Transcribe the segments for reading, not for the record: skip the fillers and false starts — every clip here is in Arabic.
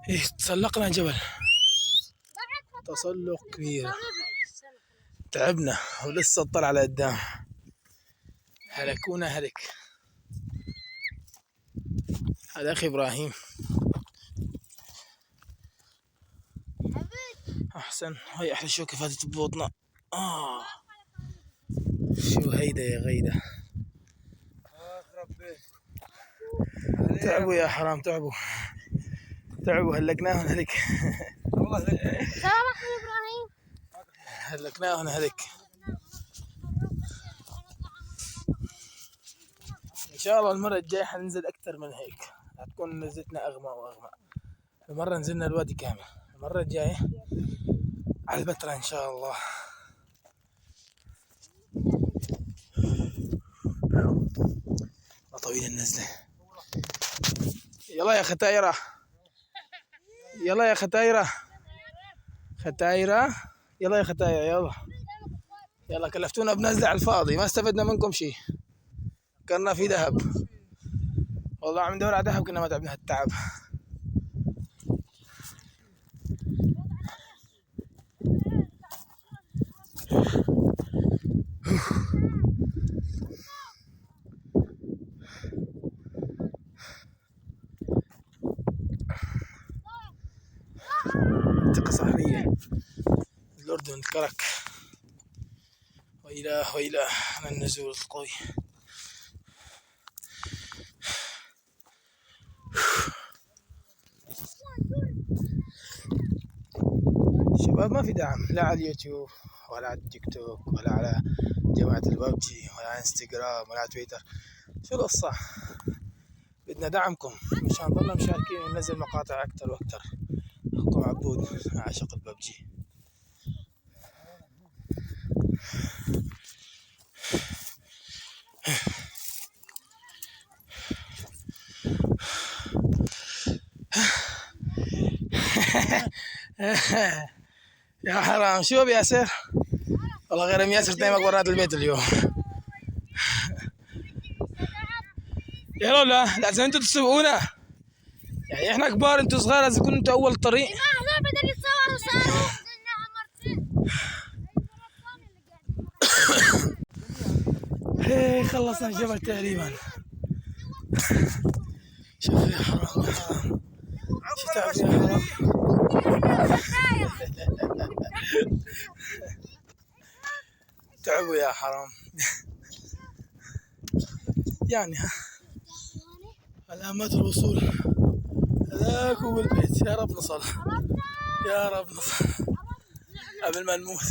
إيه تسلقنا جبل تسلق كبير، تعبنا ولسه الطلع على قدام. هلكونا هلك. هذا أخي إبراهيم. أحسن. هاي أحلى شوكة فاتت ببطننا. شو هيدا يا غيدا. تعبوا يا حرام، تعبوا هلكناهم هلك. سلام أخي إبراهيم. هلكناهم هلك. إن شاء الله المرة الجاية حننزل أكثر من هيك، هتكون نزلتنا أغمى وأغمى. المرة نزلنا الوادي كامل، المرة الجاية على البتراء إن شاء الله. طويل النزلة. يلا يا ختايرة، يلا يا ختايرة، ختايرة، يلا يا ختايرة، يلا كلفتونا بنزلة على الفاضي، ما استفدنا منكم شيء. كنا في ذهب، والله عم ندور على ذهب، كنا ما تعبنا هالتعب. منطقة صحراوية الأردن الكرك. وإله على النزول القوي. شباب ما في دعم لا على اليوتيوب ولا على التيك توك ولا على جماعة الببجي ولا على انستغرام ولا على تويتر. شو القصة؟ بدنا دعمكم مشان نضلنا مشاركين وننزل مقاطع أكتر وأكتر. أخوكم عبود عاشق الببجي. يا حرام شو بياسر؟ والله غير ياسر نايمك برات البيت اليوم. يا لا لازم انتوا تسبقونا، يعني احنا كبار انتوا صغار، لازم تكونوا انتوا اول طريق. هذول بدهم يتصوروا صاروا ايه خلصنا الجبل تقريبا. شوف يا حرام يا حرام، شو تعب يا حرام. تعبوا يا حرام. يعني علامات الوصول هذاك هو البيت. يا رب نصل، يا رب نصل قبل ما نموت.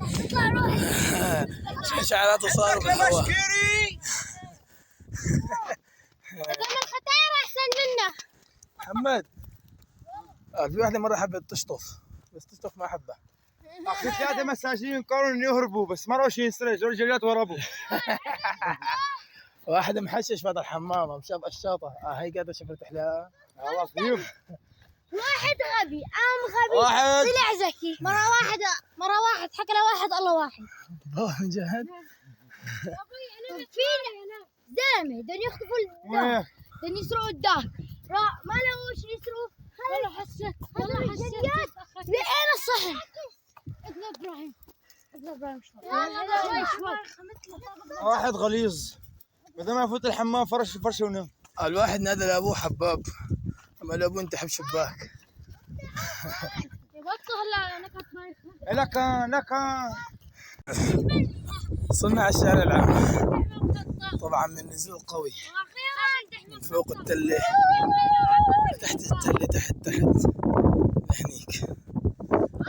اطلع روح. شعراته صاروا بالهواء. الختاير احسن منا. محمد في واحدة مرة حبت تشطف، بس تشطف ما حبها. في ثلاثة مساجين قالوا انه يهربوا بس ما روش ينسرج، رجالات وربوا. واحد محشش فات الحمام شاف الشاطة. هي قاعدة شفت احلاها. خلاص ديب. واحد غبي غبي واحد طلع ذكي. مرة واحد حكى لواحد الله واحد. والله من جد. في زلمة بدهم يخطفوا الدهب، بدهم يسرقوا الدهب، ما لقوا شو يسرقوا. والله حسيت لقينا الصحن. ابن ابراهيم شوي. واحد غليظ بدل ما يفوت الحمام فرش الفرشه ونام. الواحد نادى لابوه حباب، اما لابوه انت حب شباك. بطل هلا نكت ما لك وصلنا على الشارع العام، طبعا من نزول قوي من فوق التلة تحت التلة، تحت لهنيك،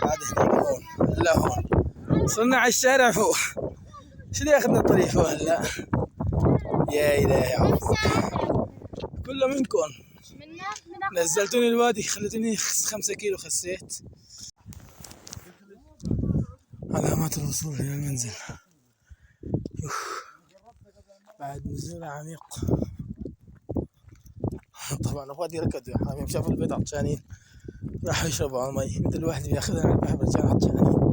بعد هنيك هون لا هون. وصلنا على الشارع فوق. شو اللي ياخذنا الطريق فوق هلا؟ يا إلهي عفوك كله منكم. نزلتوني الوادي خلتوني 5 كيلو خسيت. علامات الوصول إلى المنزل. بعد نزول عميق. طبعا اخواتي ركضوا يا حرام، شافوا البيت عطشانين راحوا يشربوا مي، مثل الواحد بياخذها على البحر رجال عطشانين.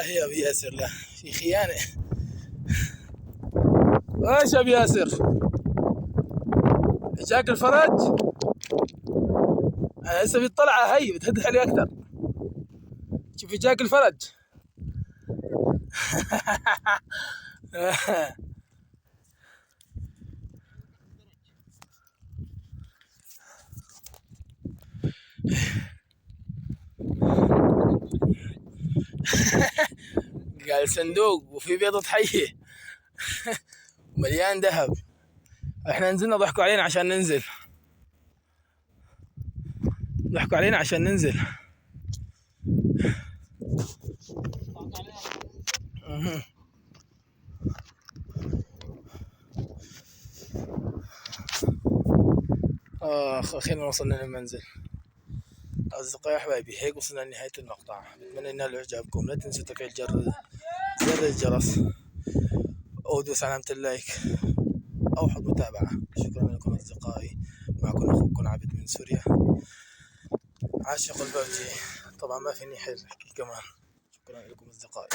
يا ابي ياسر، لا في خيانة. ايش ابي ياسر؟ جاك الفرج؟ انا لسه بيطلع، هي بتهدد علي اكثر. شوفي جاك الفرج. قال صندوق وفي بيضة حية مليان ذهب. احنا نزلنا ضحكوا علينا عشان ننزل، ضحكوا علينا عشان ننزل. أخيرا وصلنا للمنزل. أصدقائي أحبابي، هيك وصلنا لنهاية المقطع. بتمنى إنه إعجابكم. لا تنسوا تفعيل زر الجرس أو دوس علامة اللايك أو حط متابعة. شكرا لكم أصدقائي، معكم أخوكم عابد من سوريا، عاشق الببجي. طبعا ما فيني حل كمان. شكرا لكم أصدقائي.